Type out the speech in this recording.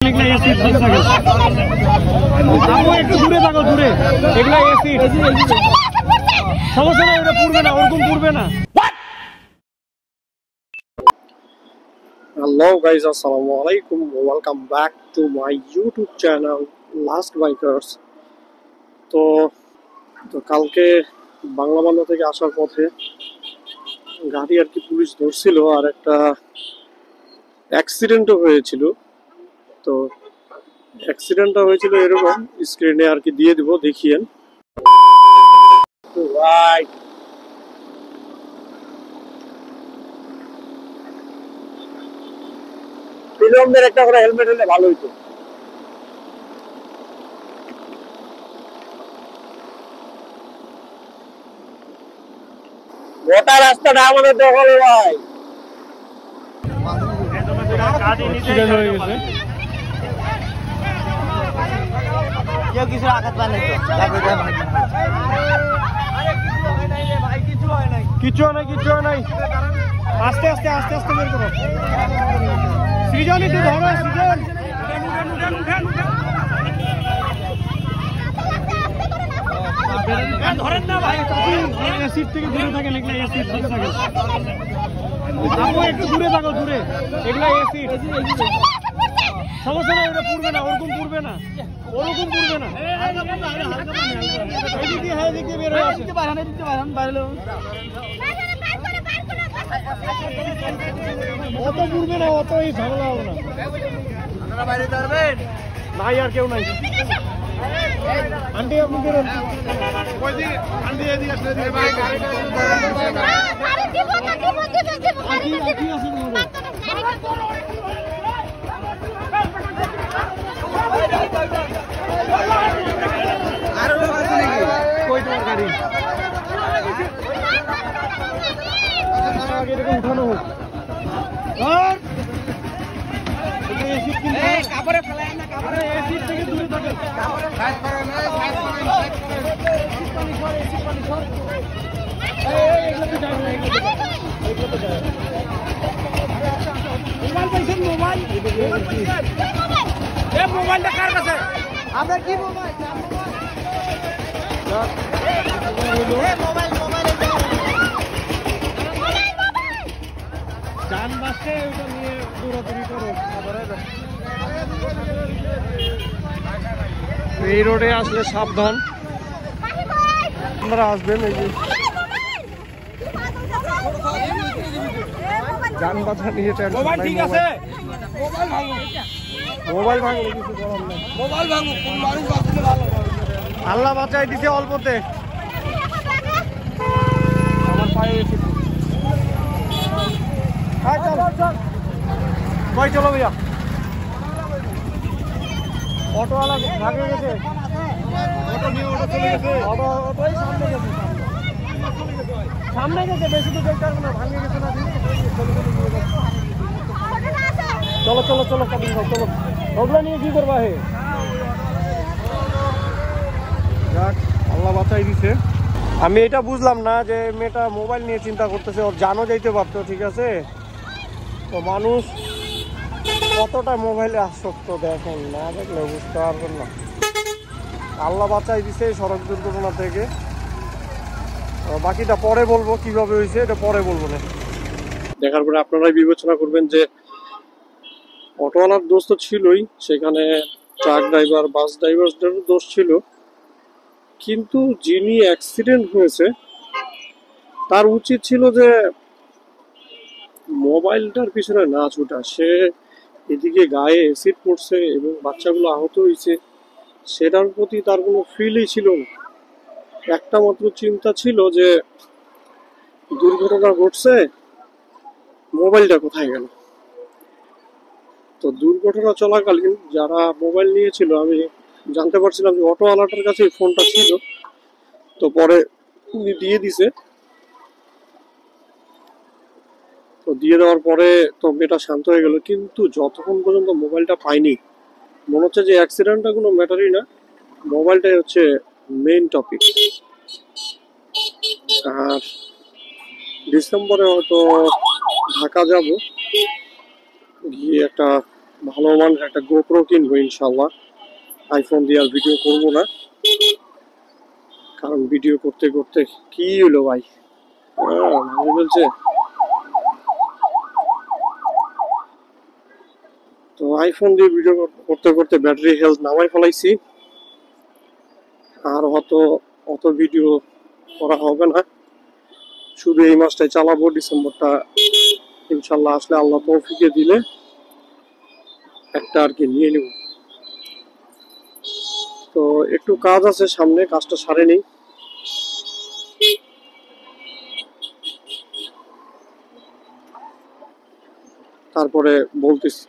একটু দূরে থাকো, দূরে এগুলা অ্যাসিড সমস্যা নাই, ওটা পুড়বে না, ওরকম পুড়বে না। Hello guys, assalamu alaikum, welcome back to my YouTube channel Last Bikers। তো কালকে বাংলা বাংলা থেকে আসার পথে গাড়ি আর কি পুলিশ ধরছিল, আর একটা অ্যাক্সিডেন্টও হয়েছিল। তো অ্যাক্সিডেন্টটা হয়েছিল এরকম, স্ক্রিনে আর কি দিয়ে দিব, দেখিয়েন। রাইট, বিলম্বের একটা করে হেলমেট হলে ভালো হইতো। গোটা রাস্তাটা আমাদের দখলে ভাই। কেউ কিছু আঘাত পায় নাই তো? কিছু হয় নাই, আস্তে আস্তে বের করো। সৃজন একটু ধরো, সৃজন ধরেন না ভাই, অ্যাসিড থেকে দূরে থাকেন, এগুলা অ্যাসিড থেকে থাকেন। একটু দূরে থাকো, দূরে এগুলা অ্যাসিড সমস্যা নাই, ওটা পুড়বে না, ওরকম পুড়বে না। অত পুড়বে না, অত এই ঝামেলা হবে না। নাই আর কেউ নাই। আন্টি আপনি বেরোন। এরকম উঠানো হোক, কাপড়ে ফেলায় না, কাপড়ে অ্যাসিড থেকে দূরে থাকে। মোবাইলটা কার কাছে? আপনার কি মোবাইল? যান বাসে ওটা নিয়ে দৌড়াদৌড়ি করো। এই রোডে আসলে সাবধান, আপনারা আসবেন। এই যে যান বাধা নিয়ে মোবাইল ভাঙলে কিছু করার নেই। আল্লাহ বাঁচাই দিছে অল্পতে। আমার পায়ে কই চলো ভাইয়া, অটোওয়ালা ভাগে গেছে, অটো নিয়ে অটো চলে গেছে, অটোই সামনে গেছে, বেশি তো দেখতে পারবো না, ভাঙে গেছে না। চলো কাবিন ভাই, চলো। ওগুলা নিয়ে কি করবা? হে যাক, আল্লাহ বাঁচাই দিছে। আমি এটা বুঝলাম না যে মেয়েটা মোবাইল নিয়ে চিন্তা করতেছে, ওর জানো যাইতে পারতো, ঠিক আছে? তো মানুষ কতটা মোবাইলে আসক্ত দেখেন, না দেখলে বুঝতে পারবেন না। আল্লাহ বাঁচাই দিছে সড়ক দুর্ঘটনা থেকে। বাকিটা পরে বলবো, কিভাবে হয়েছে এটা পরে বলবো না। দেখার পরে আপনারাই বিবেচনা করবেন যে অটোওয়ালার দোষ তো ছিলই, সেখানে ট্রাক ড্রাইভার, বাস ড্রাইভারদেরও দোষ ছিল, কিন্তু যিনি অ্যাক্সিডেন্ট হয়েছে তার উচিত ছিল যে মোবাইলটার পিছনে না ছুটা। সে এদিকে গায়ে অ্যাসিড পড়ছে এবং বাচ্চাগুলো আহত হয়েছে, সেটার প্রতি তার কোনো ফিলই ছিল না। একটা মাত্র চিন্তা ছিল যে দুর্ঘটনা ঘটছে, মোবাইলটা কোথায় গেল। তো দুর্ঘটনা চলাকালীন যারা মোবাইল নিয়েছিল, আমি জানতে পারছিলাম যে অটোওয়ালাটার কাছে ফোনটা ছিল। তো পরে উনি দিয়ে দিছে। তো দিয়ে দেওয়ার পরে তো মেয়েটা শান্ত হয়ে গেল, কিন্তু যতক্ষণ পর্যন্ত মোবাইলটা পাইনি, মনে হচ্ছে যে অ্যাক্সিডেন্টটা কোনো ম্যাটারই না, মোবাইলটাই হচ্ছে মেইন টপিক। আর ডিসেম্বরে হয়তো ঢাকা যাব, গিয়ে একটা ভালো মানের একটা গোপ্রো কিনবো ইনশাল্লাহ। আইফোন দিয়ে আর ভিডিও করবো না, কারণ ভিডিও করতে করতে কি হলো ভাই, ভালো বলছে। তো আইফোন দিয়ে ভিডিও করতে করতে ব্যাটারি হেলথ নামাই ফেলাইছি, আর অত ভিডিও করা হবে না। শুধু এই মাসটাই চালাবো, ডিসেম্বরটা ইনশাল্লাহ আসলে আল্লাহ তৌফিকে দিলে একটা আর কি নিয়ে নেব। তো একটু কাজ আছে সামনে, কাজটা সারে নেই, তারপরে বলতেছি।